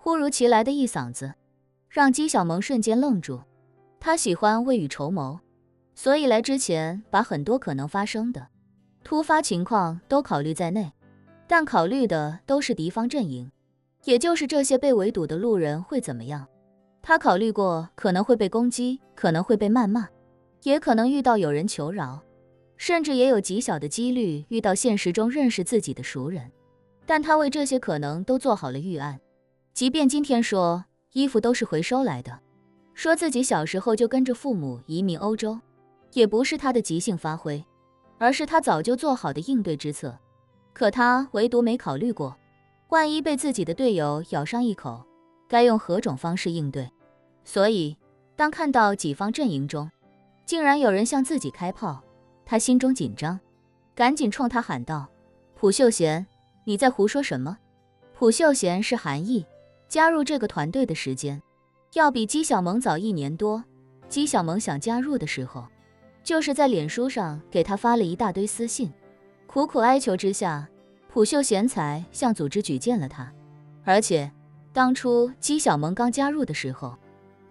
忽如其来的一嗓子，让姬小萌瞬间愣住。他喜欢未雨绸缪，所以来之前把很多可能发生的突发情况都考虑在内，但考虑的都是敌方阵营，也就是这些被围堵的路人会怎么样。他考虑过可能会被攻击，可能会被谩骂，也可能遇到有人求饶，甚至也有极小的几率遇到现实中认识自己的熟人。但他为这些可能都做好了预案，即便今天说衣服都是回收来的，说自己小时候就跟着父母移民欧洲，也不是他的即兴发挥，而是他早就做好的应对之策。可他唯独没考虑过，万一被自己的队友咬上一口，该用何种方式应对。所以当看到己方阵营中竟然有人向自己开炮，他心中紧张，赶紧冲他喊道：朴秀贤，你在胡说什么？朴秀贤是韩裔，加入这个团队的时间要比姬小萌早1年多。姬小萌想加入的时候，就是在脸书上给他发了一大堆私信，苦苦哀求之下，朴秀贤才向组织举荐了他。而且当初姬小萌刚加入的时候，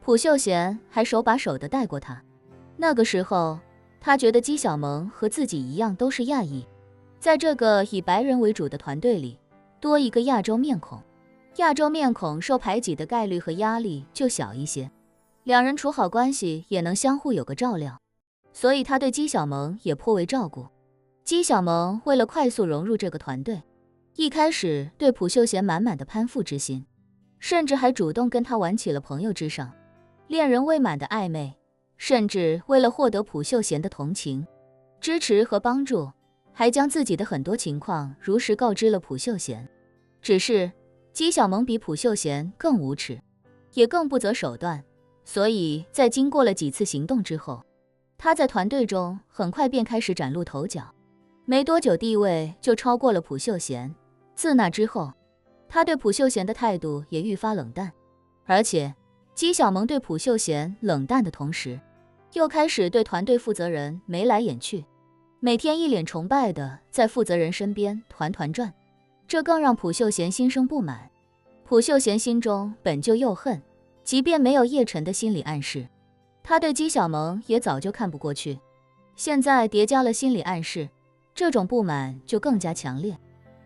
朴秀贤还手把手的带过他。那个时候他觉得姬小萌和自己一样都是亚裔，在这个以白人为主的团队里多一个亚洲面孔，亚洲面孔受排挤的概率和压力就小一些，两人处好关系也能相互有个照料，所以他对姬小萌也颇为照顾。姬小萌为了快速融入这个团队，一开始对朴秀贤满满的攀附之心，甚至还主动跟他玩起了朋友之上恋人未满的暧昧，甚至为了获得朴秀贤的同情、支持和帮助，还将自己的很多情况如实告知了朴秀贤。只是姬小萌比朴秀贤更无耻，也更不择手段，所以在经过了几次行动之后，他在团队中很快便开始崭露头角，没多久地位就超过了朴秀贤。自那之后，他对朴秀贤的态度也愈发冷淡，而且姬小萌对朴秀贤冷淡的同时，又开始对团队负责人眉来眼去，每天一脸崇拜的在负责人身边团团转，这更让朴秀贤心生不满。朴秀贤心中本就又恨，即便没有叶晨的心理暗示，他对姬小萌也早就看不过去，现在叠加了心理暗示，这种不满就更加强烈。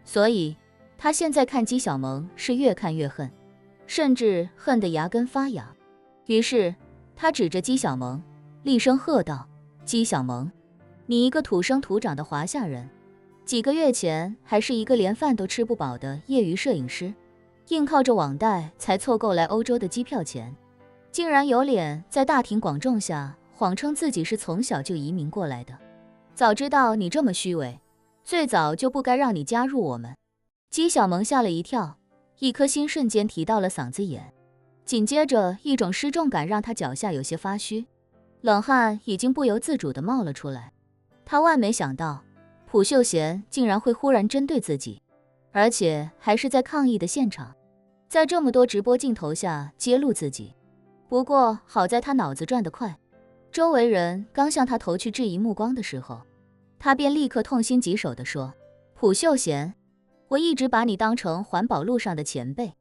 所以他现在看姬小萌是越看越恨，甚至恨得牙根发痒。于是他指着姬小萌厉声喝道：姬小萌，你一个土生土长的华夏人，几个月前还是一个连饭都吃不饱的业余摄影师，硬靠着网贷才凑够来欧洲的机票钱，竟然有脸在大庭广众下谎称自己是从小就移民过来的。早知道你这么虚伪，最早就不该让你加入我们。姬小萌吓了一跳，一颗心瞬间提到了嗓子眼，紧接着一种失重感让他脚下有些发虚，冷汗已经不由自主地冒了出来。他万没想到朴秀贤竟然会忽然针对自己，而且还是在抗议的现场，在这么多直播镜头下揭露自己。不过好在他脑子转得快，周围人刚向他投去质疑目光的时候，他便立刻痛心疾首地说：朴秀贤，我一直把你当成环保路上的前辈，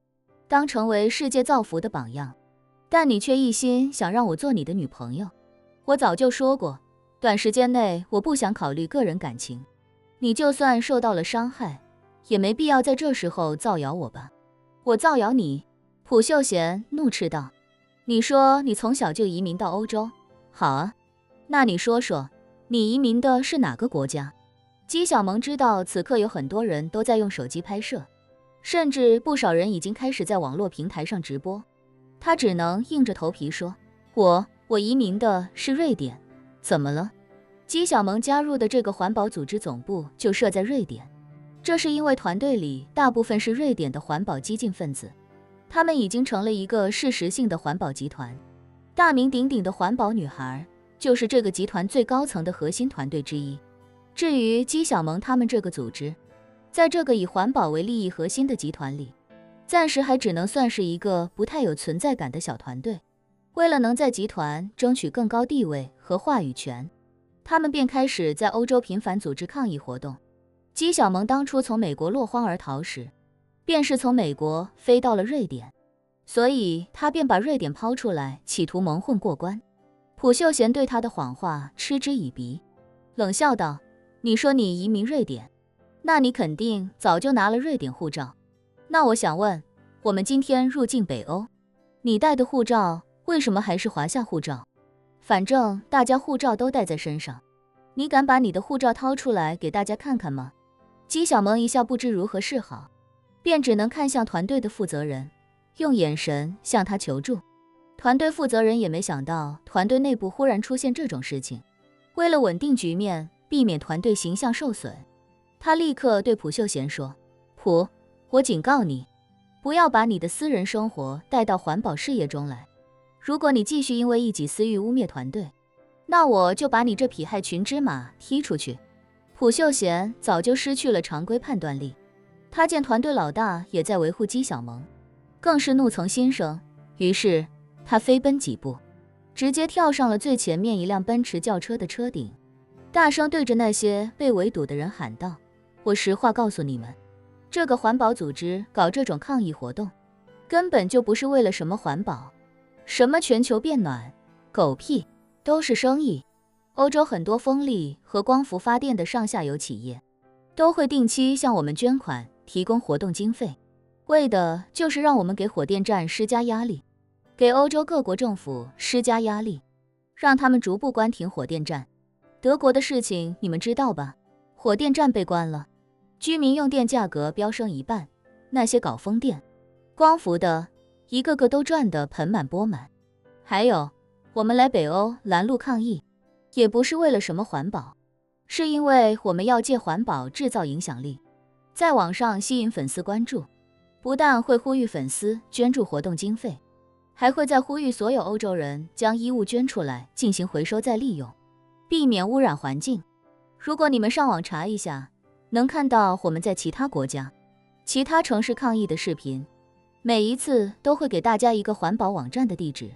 当成为世界造福的榜样，但你却一心想让我做你的女朋友。我早就说过，短时间内我不想考虑个人感情，你就算受到了伤害，也没必要在这时候造谣我吧。我造谣你？朴秀贤怒斥道。你说你从小就移民到欧洲，好啊，那你说说，你移民的是哪个国家？姬小萌知道此刻有很多人都在用手机拍摄，甚至不少人已经开始在网络平台上直播，他只能硬着头皮说，我移民的是瑞典。怎么了？姬小萌加入的这个环保组织总部就设在瑞典，这是因为团队里大部分是瑞典的环保激进分子，他们已经成了一个事实性的环保集团，大名鼎鼎的环保女孩就是这个集团最高层的核心团队之一。至于姬小萌他们这个组织，在这个以环保为利益核心的集团里，暂时还只能算是一个不太有存在感的小团队。为了能在集团争取更高地位和话语权，他们便开始在欧洲频繁组织抗议活动。姬小萌当初从美国落荒而逃时，便是从美国飞到了瑞典，所以他便把瑞典抛出来，企图蒙混过关。朴秀贤对他的谎话嗤之以鼻，冷笑道：“你说你移民瑞典，那你肯定早就拿了瑞典护照。那我想问，我们今天入境北欧，你带的护照为什么还是华夏护照？反正大家护照都带在身上，你敢把你的护照掏出来给大家看看吗？”姬小萌一笑，不知如何是好，便只能看向团队的负责人，用眼神向他求助。团队负责人也没想到团队内部忽然出现这种事情，为了稳定局面，避免团队形象受损，他立刻对朴秀贤说：“朴，我警告你，不要把你的私人生活带到环保事业中来。如果你继续因为一己私欲污蔑团队，那我就把你这匹害群之马踢出去。”朴秀贤早就失去了常规判断力，他见团队老大也在维护姬小萌，更是怒从心生，于是他飞奔几步，直接跳上了最前面一辆奔驰轿车的车顶，大声对着那些被围堵的人喊道：“我实话告诉你们，这个环保组织搞这种抗议活动，根本就不是为了什么环保，什么全球变暖，狗屁，都是生意。欧洲很多风力和光伏发电的上下游企业，都会定期向我们捐款，提供活动经费，为的就是让我们给火电站施加压力，给欧洲各国政府施加压力，让他们逐步关停火电站。德国的事情你们知道吧？火电站被关了，居民用电价格飙升一半，那些搞风电、光伏的，一个个都赚得盆满钵满。还有，我们来北欧拦路抗议，也不是为了什么环保，是因为我们要借环保制造影响力，在网上吸引粉丝关注，不但会呼吁粉丝捐助活动经费，还会再呼吁所有欧洲人将衣物捐出来进行回收再利用，避免污染环境。如果你们上网查一下，能看到我们在其他国家、其他城市抗议的视频，每一次都会给大家一个环保网站的地址，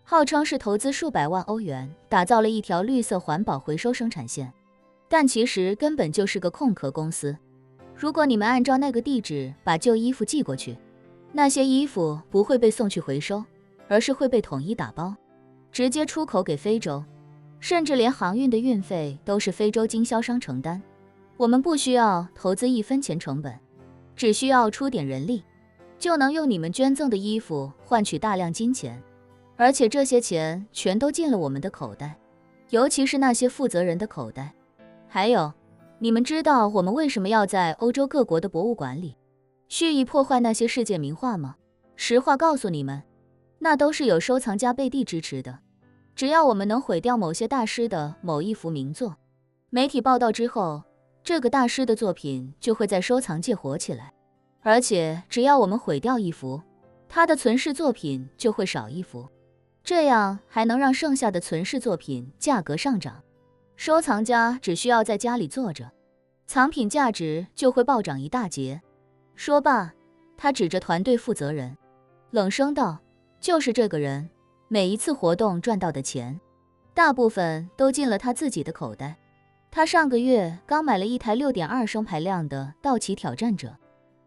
号称是投资数百万欧元打造了一条绿色环保回收生产线，但其实根本就是个空壳公司。如果你们按照那个地址把旧衣服寄过去，那些衣服不会被送去回收，而是会被统一打包，直接出口给非洲，甚至连航运的运费都是非洲经销商承担。我们不需要投资1分钱成本，只需要出点人力，就能用你们捐赠的衣服换取大量金钱，而且这些钱全都进了我们的口袋，尤其是那些负责人的口袋。还有，你们知道我们为什么要在欧洲各国的博物馆里蓄意破坏那些世界名画吗？实话告诉你们，那都是有收藏家背地支持的。只要我们能毁掉某些大师的某一幅名作，媒体报道之后，这个大师的作品就会在收藏界火起来，而且只要我们毁掉一幅，他的存世作品就会少一幅，这样还能让剩下的存世作品价格上涨。收藏家只需要在家里坐着，藏品价值就会暴涨一大截。说罢，他指着团队负责人，冷声道：“就是这个人，每一次活动赚到的钱，大部分都进了他自己的口袋。他上个月刚买了一台6.2升排量的道奇挑战者，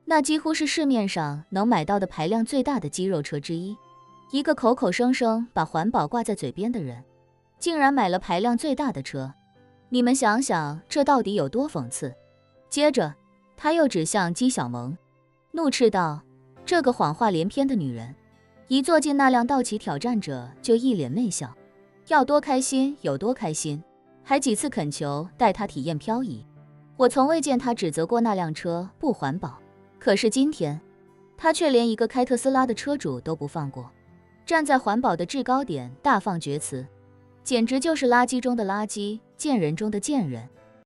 那几乎是市面上能买到的排量最大的肌肉车之一。一个口口声声把环保挂在嘴边的人，竟然买了排量最大的车，你们想想这到底有多讽刺？”接着他又指向姬小萌，怒斥道：“这个谎话连篇的女人，一坐进那辆道奇挑战者就一脸媚笑，要多开心有多开心，还几次恳求带她体验漂移。我从未见她指责过那辆车不环保，可是今天她却连一个开特斯拉的车主都不放过，站在环保的制高点大放厥词，简直就是垃圾中的垃圾，贱人中的贱人。”